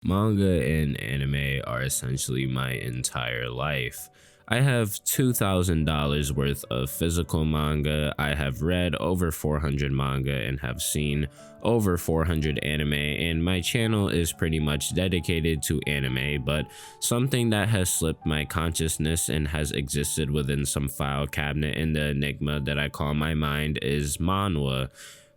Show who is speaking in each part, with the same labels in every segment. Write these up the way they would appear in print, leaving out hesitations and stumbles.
Speaker 1: Manga and anime are essentially my entire life. I have $2,000 worth of physical manga. I have read over 400 manga and have seen over 400 anime, and my channel is pretty much dedicated to anime, but something that has slipped my consciousness and has existed within some file cabinet in the enigma that I call my mind is Manwha.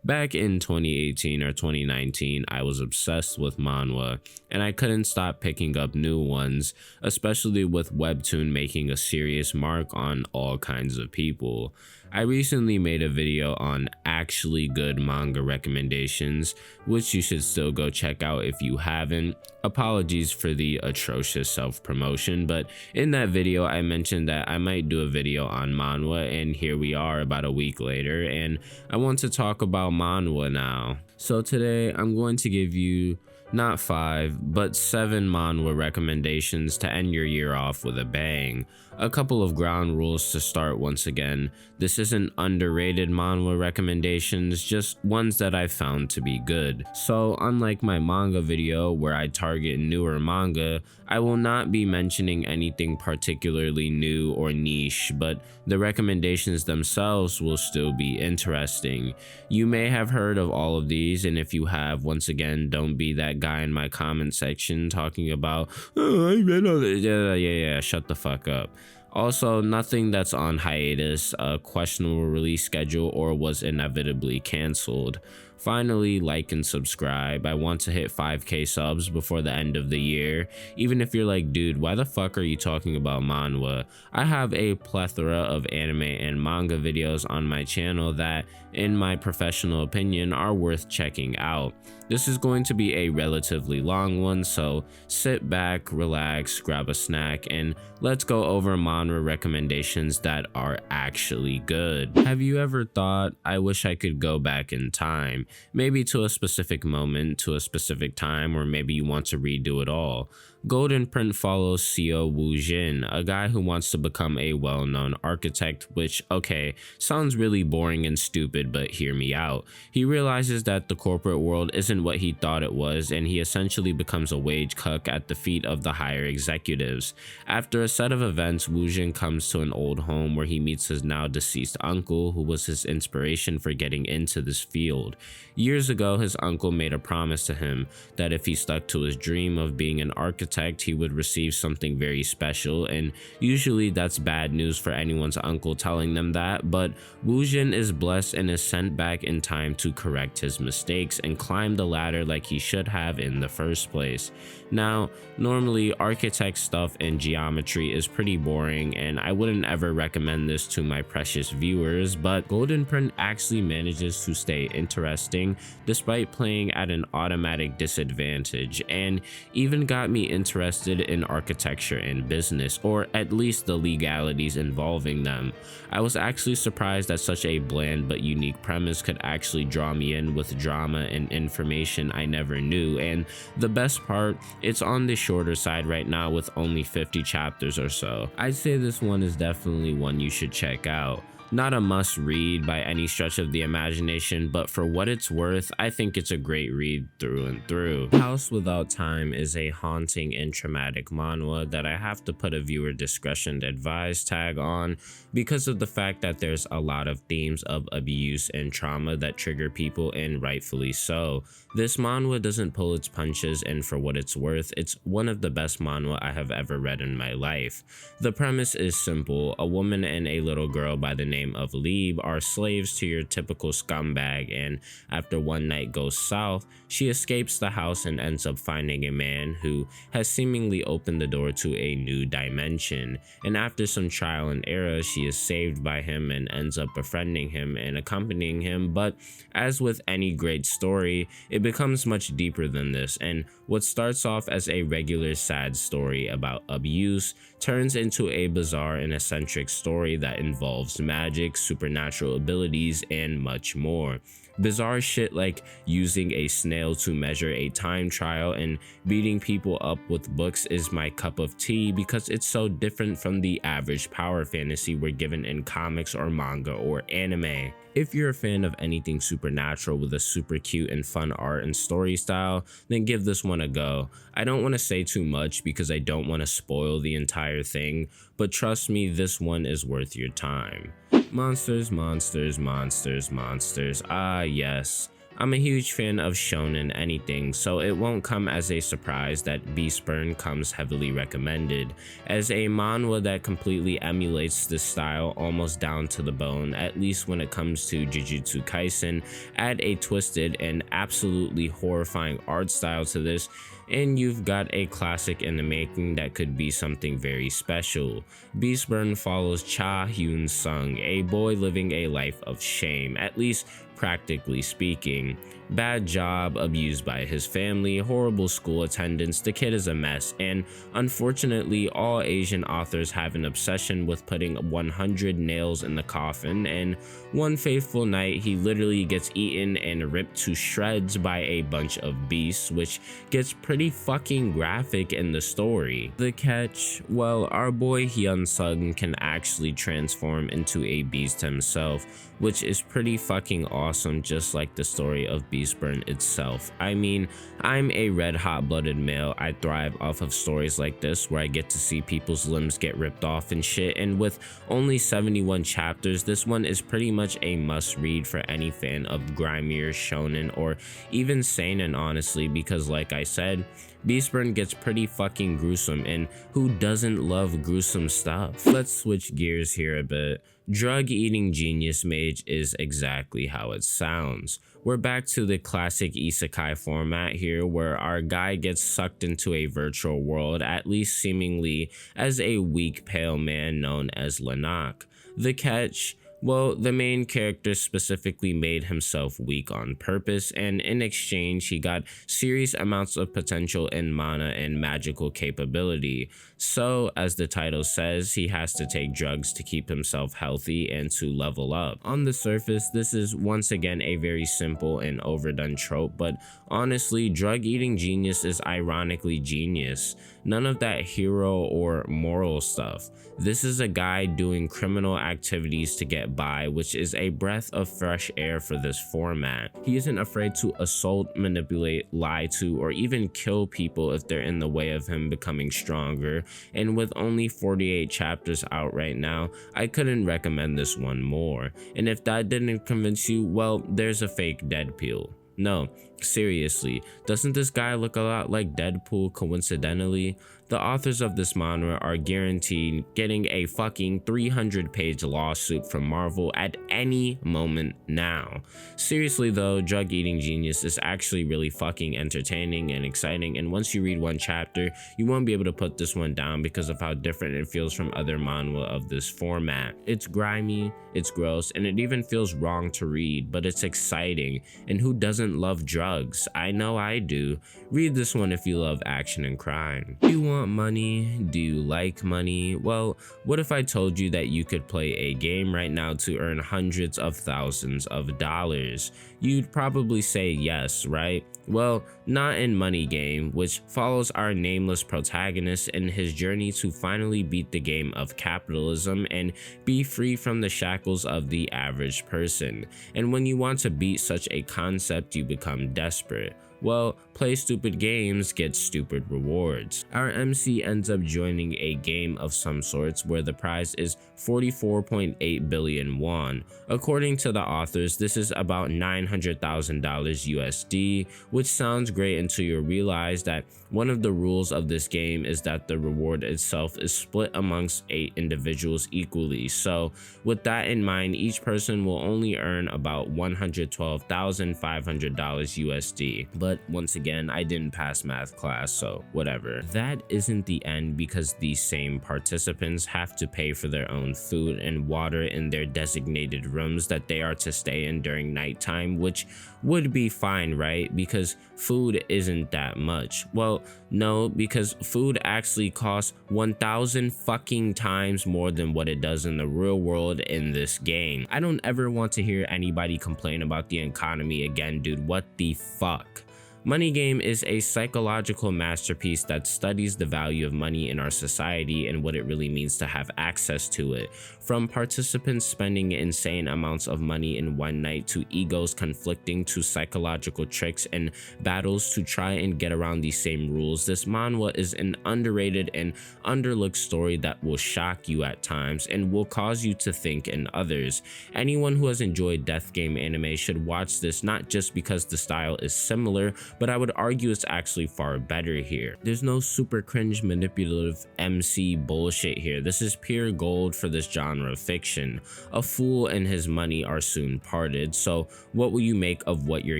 Speaker 1: Back in 2018 or 2019, I was obsessed with Manwha, and I couldn't stop picking up new ones, especially with Webtoon making a serious mark on all kinds of people. I recently made a video on actually good manga recommendations, which you should still go check out if you haven't. Apologies for the atrocious self-promotion, but in that video I mentioned that I might do a video on Manwha, and here we are about a week later, and I want to talk about Manwha now. So today I'm going to give you not 5, but 7 Manwha recommendations to end your year off with a bang. A couple of ground rules to start once again. This isn't underrated Manwha recommendations, just ones that I found to be good. So unlike my manga video where I target newer manga, I will not be mentioning anything particularly new or niche, but the recommendations themselves will still be interesting. You may have heard of all of these, and if you have, once again, don't be that guy in my comment section talking about, oh, I read all this. Yeah, shut the fuck up. Also, nothing that's on hiatus, a questionable release schedule, or was inevitably cancelled. Finally, like and subscribe. I want to hit 5k subs before the end of the year. Even if you're like, dude, why the fuck are you talking about Manwha? I have a plethora of anime and manga videos on my channel that, in my professional opinion, are worth checking out. This is going to be a relatively long one, so sit back, relax, grab a snack, and let's go over Manwha recommendations that are actually good. Have you ever thought, I wish I could go back in time? Maybe to a specific moment, to a specific time, or maybe you want to redo it all. Golden Print follows Seo Woo-jin, a guy who wants to become a well-known architect, which, okay, sounds really boring and stupid, but hear me out. He realizes that the corporate world isn't what he thought it was, and he essentially becomes a wage cuck at the feet of the higher executives. After a set of events, Woo-jin comes to an old home where he meets his now deceased uncle, who was his inspiration for getting into this field. Years ago, his uncle made a promise to him that if he stuck to his dream of being an architect, he would receive something very special, and usually that's bad news for anyone's uncle telling them that, but Woo-jin is blessed and is sent back in time to correct his mistakes and climb the ladder like he should have in the first place. Now, normally architect stuff and geometry is pretty boring, and I wouldn't ever recommend this to my precious viewers, but Golden Print actually manages to stay interesting despite playing at an automatic disadvantage, and even got me interested in architecture and business, or at least the legalities involving them. I was actually surprised that such a bland but unique premise could actually draw me in with drama and information I never knew, and the best part, it's on the shorter side right now with only 50 chapters or so. I'd say this one is definitely one you should check out. Not a must read by any stretch of the imagination, but for what it's worth, I think it's a great read through and through. House Without Time is a haunting and traumatic manhwa that I have to put a viewer discretion advised tag on because of the fact that there's a lot of themes of abuse and trauma that trigger people, and rightfully so. This manhwa doesn't pull its punches, and for what it's worth, it's one of the best manhwa I have ever read in my life. The premise is simple. A woman and a little girl by the name of Lieb are slaves to your typical scumbag, and after one night goes south, she escapes the house and ends up finding a man who has seemingly opened the door to a new dimension, and after some trial and error, she is saved by him and ends up befriending him and accompanying him. But as with any great story, it becomes much deeper than this, and what starts off as a regular sad story about abuse turns into a bizarre and eccentric story that involves magic, supernatural abilities, and much more. Bizarre shit like using a snail to measure a time trial and beating people up with books is my cup of tea because it's so different from the average power fantasy we're given in comics or manga or anime. If you're a fan of anything supernatural with a super cute and fun art and story style, then give this one a go. I don't want to say too much because I don't want to spoil the entire thing, but trust me, this one is worth your time. Monsters, monsters, monsters, monsters. Ah, yes. I'm a huge fan of shonen anything, so it won't come as a surprise that Beastburn comes heavily recommended. As a manhwa that completely emulates this style almost down to the bone, at least when it comes to Jujutsu Kaisen, add a twisted and absolutely horrifying art style to this, and you've got a classic in the making that could be something very special. Beastburn follows Cha Hyun Sung, a boy living a life of shame, at least practically speaking. Bad job, abused by his family, horrible school attendance, the kid is a mess, and unfortunately all Asian authors have an obsession with putting 100 nails in the coffin, and one fateful night he literally gets eaten and ripped to shreds by a bunch of beasts, which gets pretty fucking graphic in the story. The catch? Well, our boy Hyun Sung can actually transform into a beast himself, which is pretty fucking awesome, just like the story of Beastburn itself. I mean, I'm a red hot-blooded male. I thrive off of stories like this where I get to see people's limbs get ripped off and shit, and with only 71 chapters, this one is pretty much a must-read for any fan of grimier shonen or even seinen, honestly, because like I said, Beastburn gets pretty fucking gruesome, and who doesn't love gruesome stuff? Let's switch gears here a bit. Drug-eating genius mage is exactly how it sounds. We're back to the classic isekai format here, where our guy gets sucked into a virtual world, at least seemingly, as a weak pale man known as Lanak. The catch? Well, the main character specifically made himself weak on purpose, and in exchange he got serious amounts of potential in mana and magical capability. So, as the title says, he has to take drugs to keep himself healthy and to level up. On the surface, this is once again a very simple and overdone trope, but honestly, drug-eating genius is ironically genius. None of that hero or moral stuff. This is a guy doing criminal activities to get by, which is a breath of fresh air for this format. He isn't afraid to assault, manipulate, lie to, or even kill people if they're in the way of him becoming stronger, and with only 48 chapters out right now, I couldn't recommend this one more. And if that didn't convince you, well, there's a fake Deadpool. No, seriously, doesn't this guy look a lot like Deadpool coincidentally? The authors of this manhwa are guaranteed getting a fucking 300-page lawsuit from Marvel at any moment now. Seriously though, drug-eating genius is actually really fucking entertaining and exciting, and once you read one chapter, you won't be able to put this one down because of how different it feels from other manhwa of this format. It's grimy, it's gross, and it even feels wrong to read, but it's exciting, and who doesn't love drugs? I know I do. Read this one if you love action and crime. Do you want money? Do you like money? Well, what if I told you that you could play a game right now to earn hundreds of thousands of dollars? You'd probably say yes, right? Well, not in Money Game, which follows our nameless protagonist in his journey to finally beat the game of capitalism and be free from the shackles of the average person. And when you want to beat such a concept, you become desperate. Well, play stupid games, get stupid rewards. Our MC ends up joining a game of some sorts where the prize is 44.8 billion won. According to the authors, this is about $900,000 USD, which sounds great until you realize that one of the rules of this game is that the reward itself is split amongst 8 individuals equally. So with that in mind, each person will only earn about $112,500 USD. But once again, I didn't pass math class, so whatever. That isn't the end, because these same participants have to pay for their own food and water in their designated rooms that they are to stay in during nighttime, which would be fine, right? Because food isn't that much. Well, No, because food actually costs 1,000 fucking times more than what it does in the real world in this game. I don't ever want to hear anybody complain about the economy again, dude. What the fuck? Money Game is a psychological masterpiece that studies the value of money in our society and what it really means to have access to it. From participants spending insane amounts of money in one night, to egos conflicting, to psychological tricks and battles to try and get around these same rules, this manhwa is an underrated and underlooked story that will shock you at times and will cause you to think in others. Anyone who has enjoyed death game anime should watch this, not just because the style is similar, but I would argue it's actually far better here. There's no super cringe manipulative MC bullshit here. This is pure gold for this genre of fiction. A fool and his money are soon parted, so what will you make of what you're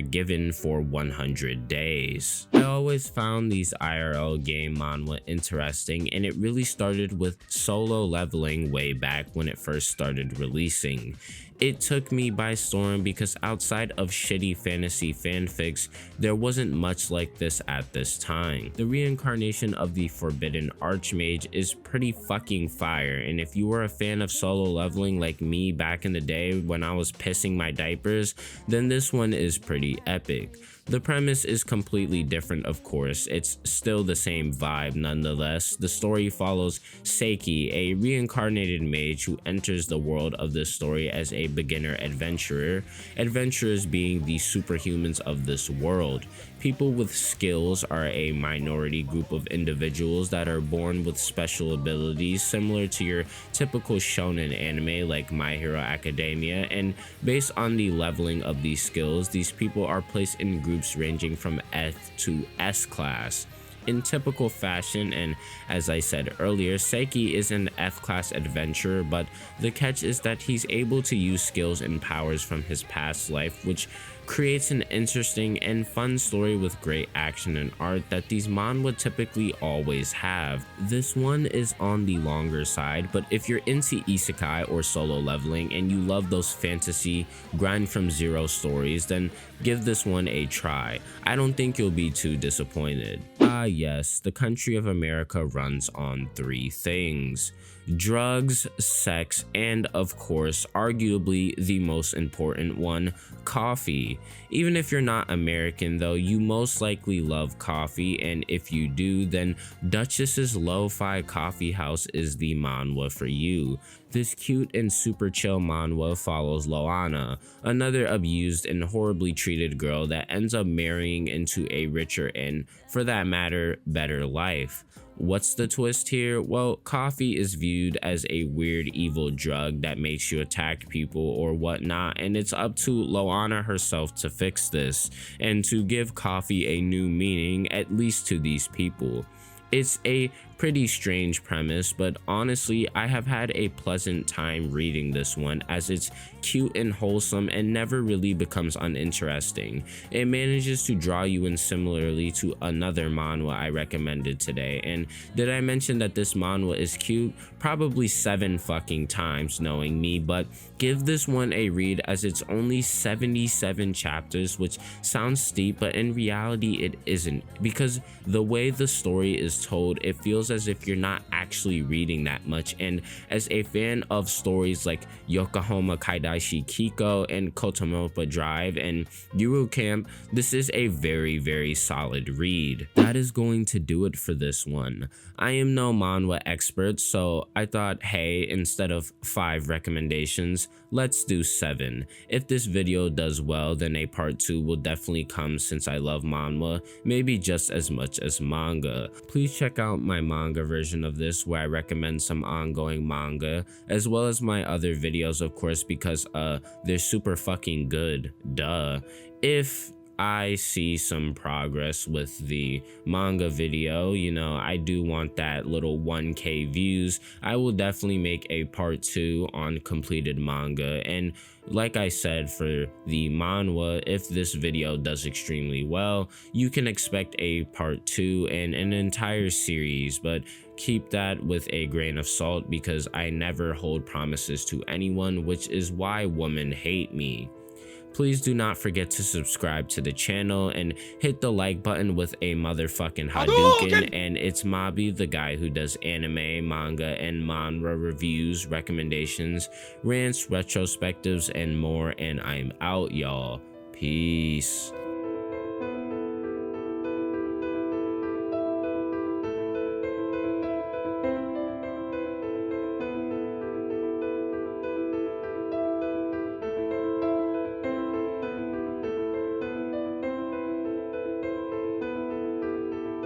Speaker 1: given for 100 days? I always found these IRL game manhwa interesting, and it really started with Solo Leveling way back when it first started releasing. It took me by storm because outside of shitty fantasy fanfics, there wasn't much like this at this time. The reincarnation of the Forbidden Archmage is pretty fucking fire, and if you were a fan of Solo Leveling like me back in the day when I was pissing my diapers, then this one is pretty epic. The premise is completely different, of course. It's still the same vibe nonetheless. The story follows Seiki, a reincarnated mage who enters the world of this story as a beginner adventurer, adventurers being the superhumans of this world. People with skills are a minority group of individuals that are born with special abilities similar to your typical shonen anime like My Hero Academia, and based on the leveling of these skills, these people are placed in groups ranging from F to S class. In typical fashion, and as I said earlier, Seiki is an F-class adventurer, but the catch is that he's able to use skills and powers from his past life, which creates an interesting and fun story with great action and art that these manhwa typically always have. This one is on the longer side, but if you're into isekai or solo leveling and you love those fantasy grind from zero stories, then give this one a try. I don't think you'll be too disappointed. Ah yes, the country of America runs on three things: drugs, sex, and of course, arguably the most important one, coffee. Even if you're not American though, you most likely love coffee, and if you do, then Duchess's Lo-Fi Coffee House is the manhwa for you. This cute and super chill manhwa follows Loana, another abused and horribly treated girl that ends up marrying into a richer and, for that matter, better life. What's the twist here? Well, coffee is viewed as a weird evil drug that makes you attack people or whatnot, and it's up to Loana herself to fix this and to give coffee a new meaning, at least to these people. It's a pretty strange premise, but honestly, I have had a pleasant time reading this one as it's cute and wholesome and never really becomes uninteresting. It manages to draw you in similarly to another manhwa I recommended today. And did I mention that this manhwa is cute? Probably 7 fucking times knowing me, but give this one a read as it's only 77 chapters, which sounds steep, but in reality it isn't, because the way the story is told, it feels as if you're not actually reading that much. And as a fan of stories like Yokohama Kaidaishi Kiko and Kotomopa Drive and Yuru Camp, this is a very solid read. That is going to do it for this one. I am no manhwa expert, so I thought, hey, instead of 5 recommendations, let's do 7. If this video does well, then a part 2 will definitely come since I love manhwa, maybe just as much as manga. Please check out my manga version of this where I recommend some ongoing manga, as well as my other videos, of course, because they're super fucking good, duh. If I see some progress with the manga video, you know, I do want that little 1K views, I will definitely make a part 2 on completed manga. And like I said, for the manhwa, if this video does extremely well, you can expect a part 2 and an entire series, but keep that with a grain of salt because I never hold promises to anyone, which is why women hate me. Please do not forget to subscribe to the channel and hit the like button with a motherfucking Hadouken. And it's Mobby, the guy who does anime, manga, and manhwa reviews, recommendations, rants, retrospectives, and more. And I'm out, y'all. Peace.